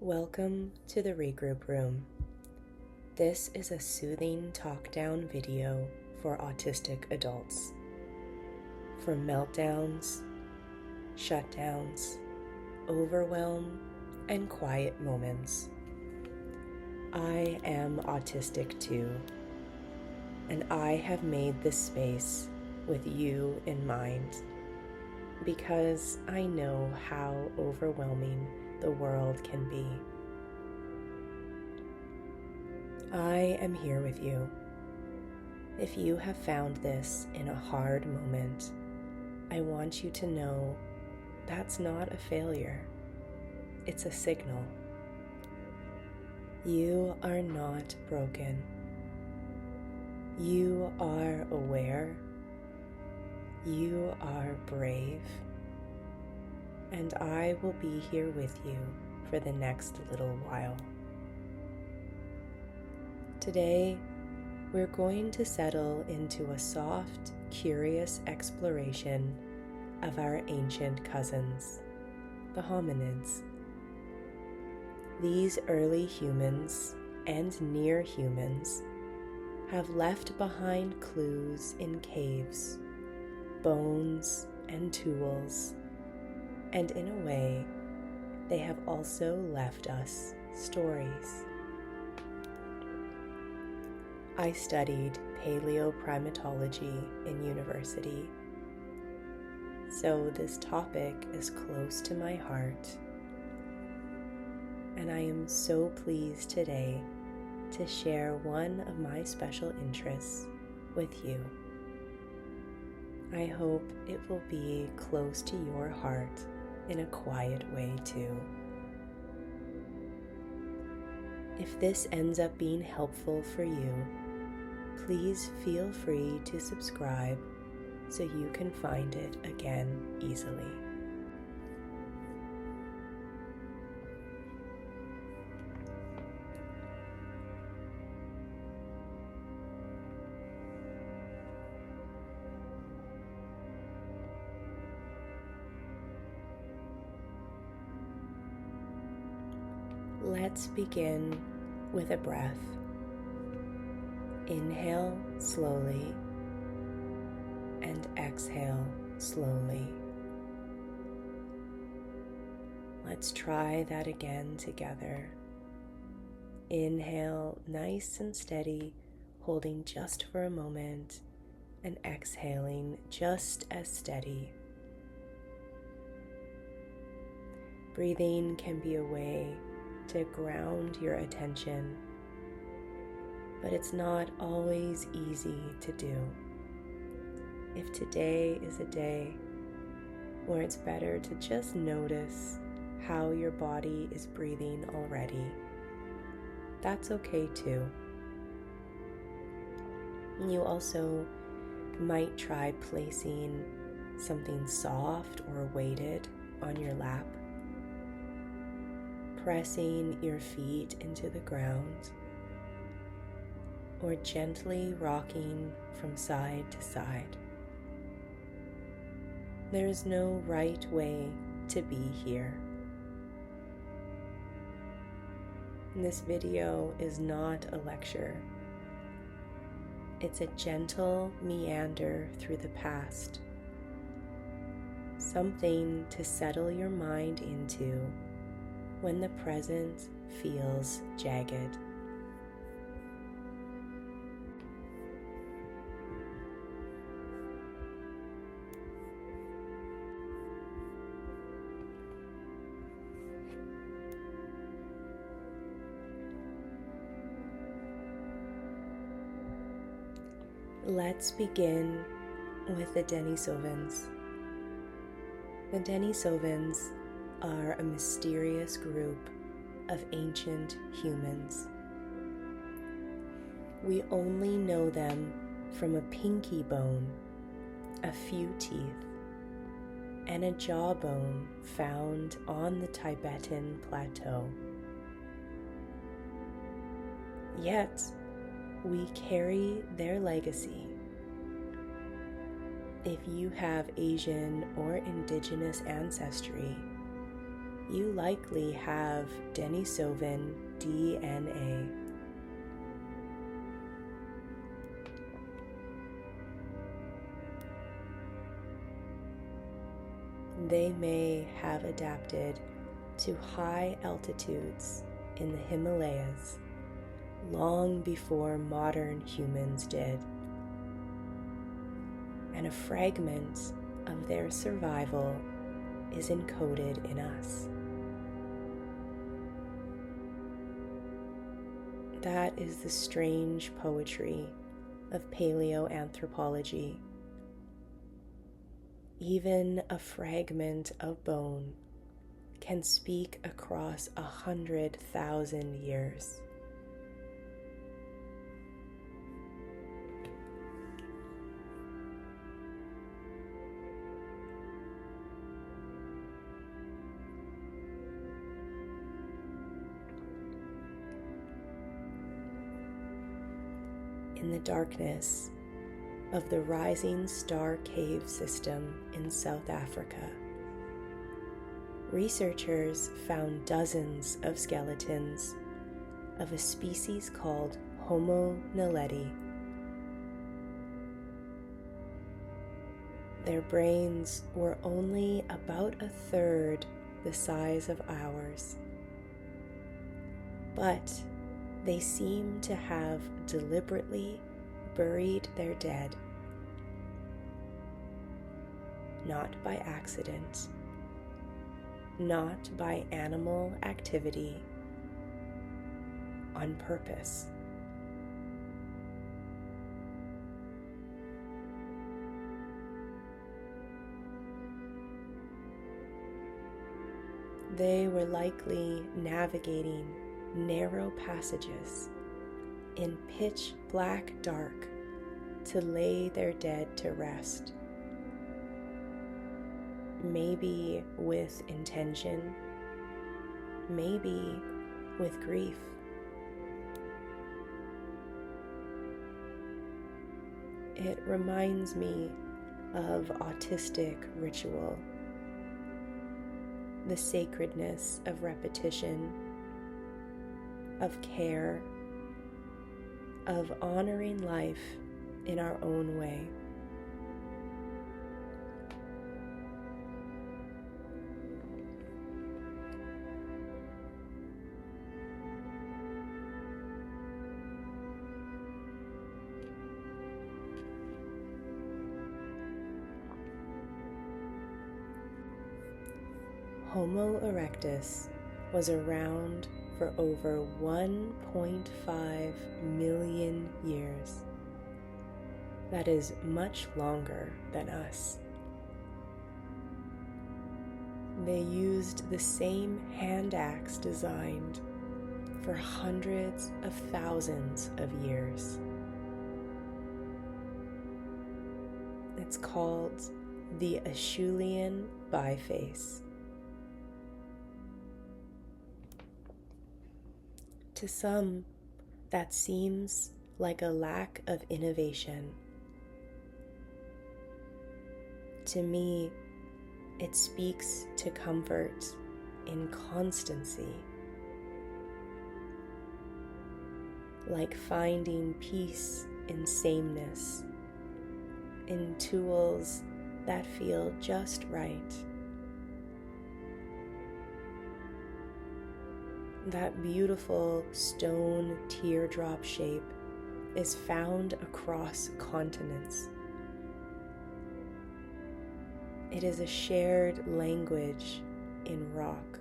Welcome to the Regroup Room. This is a soothing talk-down video for autistic adults. For meltdowns, shutdowns, overwhelm, and quiet moments. I am autistic too, and I have made this space with you in mind because I know how overwhelming the world can be. I am here with you. If you have found this in a hard moment, I want you to know that's not a failure. It's a signal. You are not broken. You are aware. You are brave. And I will be here with you for the next little while. Today, we're going to settle into a soft, curious exploration of our ancient cousins, the hominids. These early humans and near humans have left behind clues in caves, bones, and tools. And in a way, they have also left us stories. I studied palaeoprimatology in university, so this topic is close to my heart, and I am so pleased today to share one of my special interests with you. I hope it will be close to your heart in a quiet way too. If this ends up being helpful for you, please feel free to subscribe so you can find it again easily. Let's begin with a breath. Inhale slowly and exhale slowly. Let's try that again together. Inhale nice and steady, holding just for a moment, and exhaling just as steady. Breathing can be a way to ground your attention, but it's not always easy to do. If today is a day where it's better to just notice how your body is breathing already, that's okay too. You also might try placing something soft or weighted on your lap, pressing your feet into the ground, or gently rocking from side to side. There is no right way to be here. This video is not a lecture. It's a gentle meander through the past, something to settle your mind into when the present feels jagged. Let's begin with the Denisovans. The Denisovans are a mysterious group of ancient humans. We only know them from a pinky bone, a few teeth, and a jawbone found on the Tibetan plateau. Yet, we carry their legacy. If you have Asian or indigenous ancestry, you likely have Denisovan DNA. They may have adapted to high altitudes in the Himalayas long before modern humans did, and a fragment of their survival is encoded in us. That is the strange poetry of paleoanthropology. Even a fragment of bone can speak across 100,000 years. In the darkness of the Rising Star Cave system in South Africa, researchers found dozens of skeletons of a species called Homo naledi. Their brains were only about a third the size of ours, but they seem to have deliberately buried their dead, not by accident, not by animal activity, on purpose. They were likely navigating narrow passages in pitch black dark to lay their dead to rest, maybe with intention, maybe with grief. It reminds me of autistic ritual, the sacredness of repetition, of care, of honoring life in our own way. Homo erectus was around for over 1.5 million years. That is much longer than us. They used the same hand axe designed for hundreds of thousands of years. It's called the Acheulean biface. To some, that seems like a lack of innovation. To me, it speaks to comfort in constancy, like finding peace in sameness, in tools that feel just right. That beautiful stone teardrop shape is found across continents. It is a shared language in rock.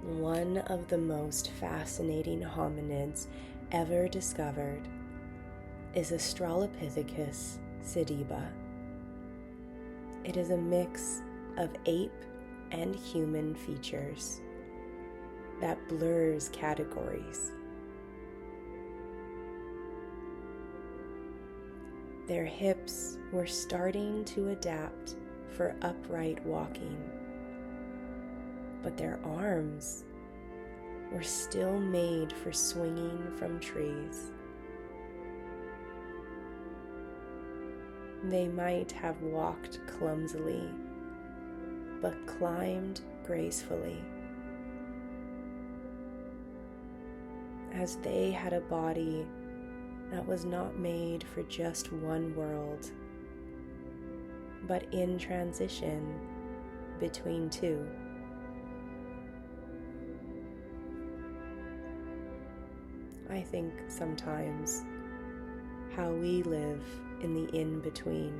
One of the most fascinating hominids ever discovered is Australopithecus sediba. It is a mix of ape and human features that blurs categories. Their hips were starting to adapt for upright walking, but their arms were still made for swinging from trees. They might have walked clumsily, but climbed gracefully, as they had a body that was not made for just one world, but in transition between two. I think sometimes how we live in the in-between,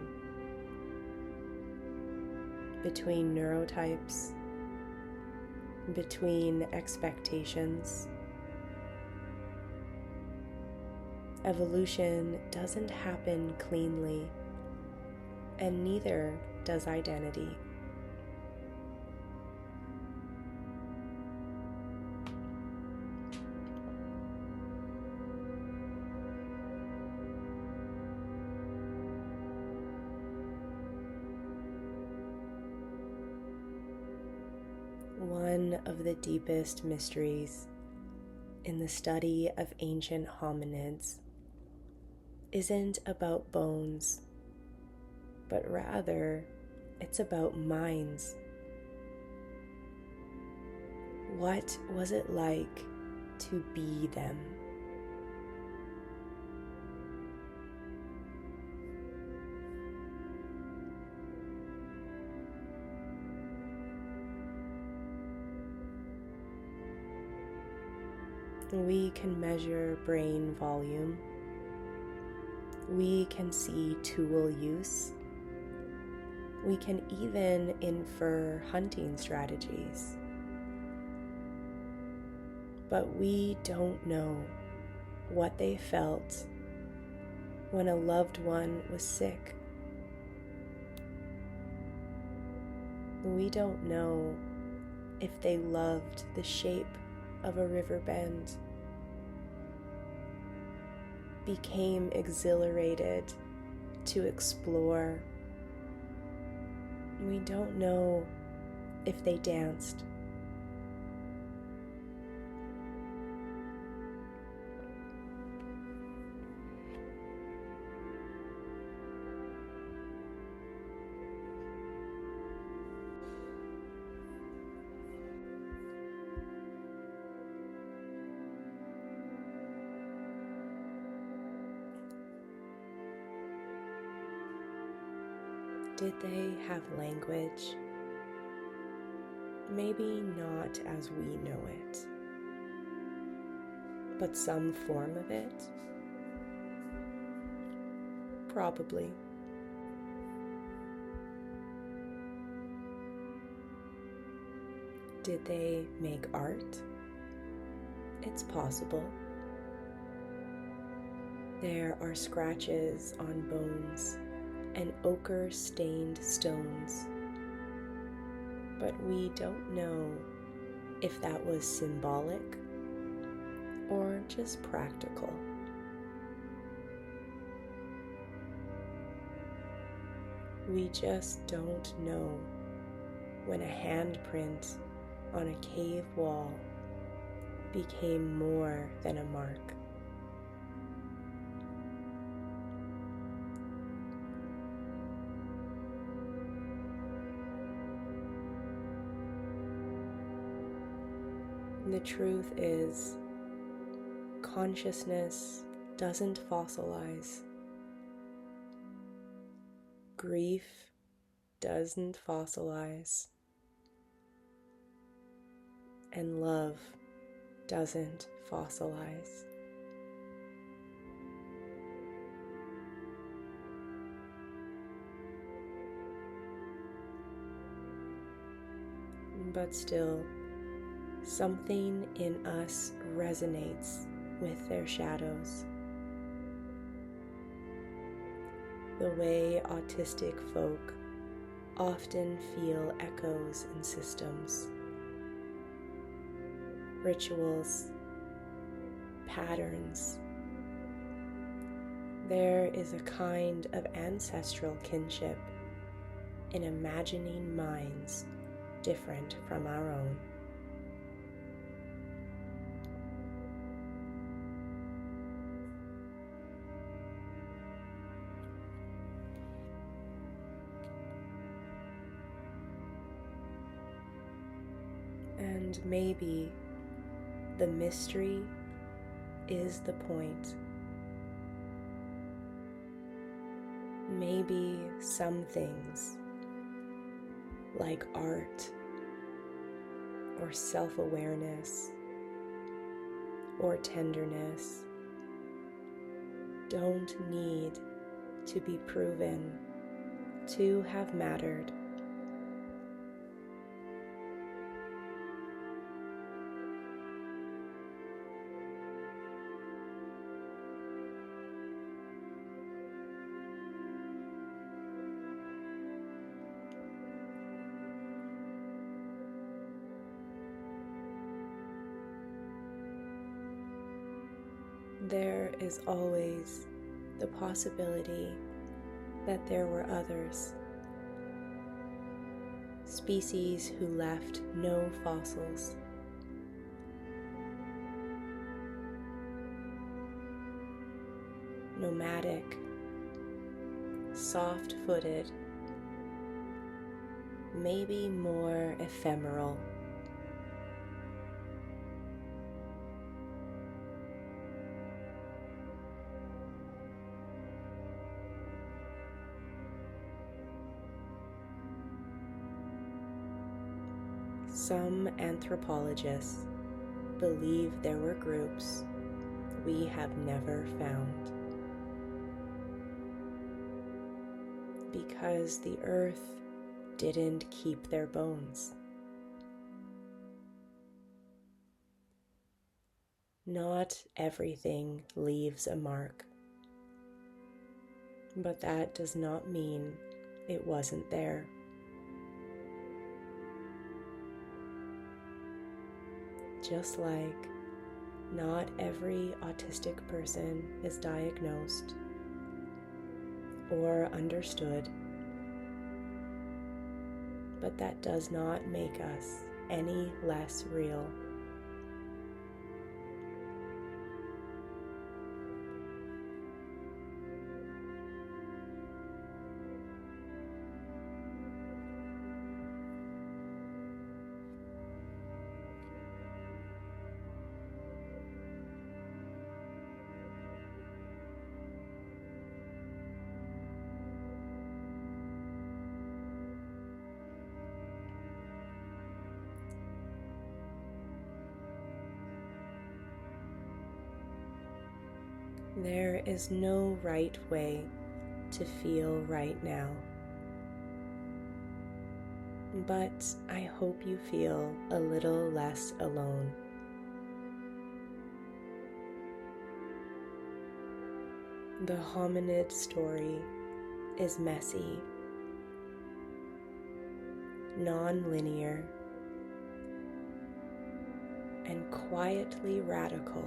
between neurotypes, between expectations. Evolution doesn't happen cleanly, and neither does identity. One of the deepest mysteries in the study of ancient hominids isn't about bones, but rather it's about minds. What was it like to be them? We can measure brain volume. We can see tool use. We can even infer hunting strategies. But we don't know what they felt when a loved one was sick. We don't know if they loved the shape of a river bend, became exhilarated to explore. We don't know if they danced. Did they have language? Maybe not as we know it, but some form of it? Probably. Did they make art? It's possible. There are scratches on bones and ochre-stained stones, but we don't know if that was symbolic or just practical. We just don't know when a handprint on a cave wall became more than a mark. The truth is, consciousness doesn't fossilize. Grief doesn't fossilize. And love doesn't fossilize. But still, something in us resonates with their shadows. The way autistic folk often feel echoes in systems, rituals, patterns. There is a kind of ancestral kinship in imagining minds different from our own. And maybe the mystery is the point. Maybe some things, like art or self-awareness or tenderness, don't need to be proven to have mattered. There is always the possibility that there were others, species who left no fossils, nomadic, soft-footed, maybe more ephemeral. Some anthropologists believe there were groups we have never found, because the earth didn't keep their bones. Not everything leaves a mark, but that does not mean it wasn't there. Just like not every autistic person is diagnosed or understood, but that does not make us any less real. There is no right way to feel right now, but I hope you feel a little less alone. The hominid story is messy, non-linear, and quietly radical,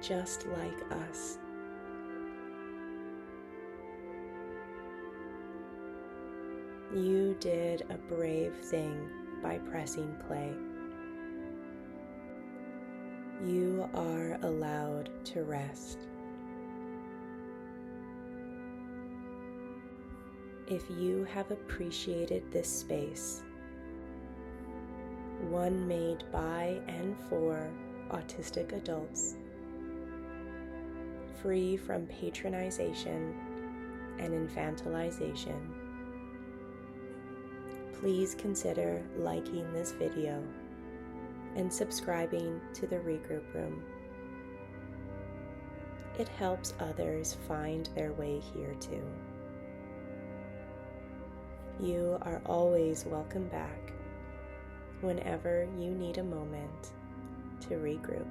just like us. You did a brave thing by pressing play. You are allowed to rest. If you have appreciated this space, one made by and for autistic adults, free from patronization and infantilization, please consider liking this video and subscribing to the Regroup Room. It helps others find their way here too. You are always welcome back whenever you need a moment to regroup.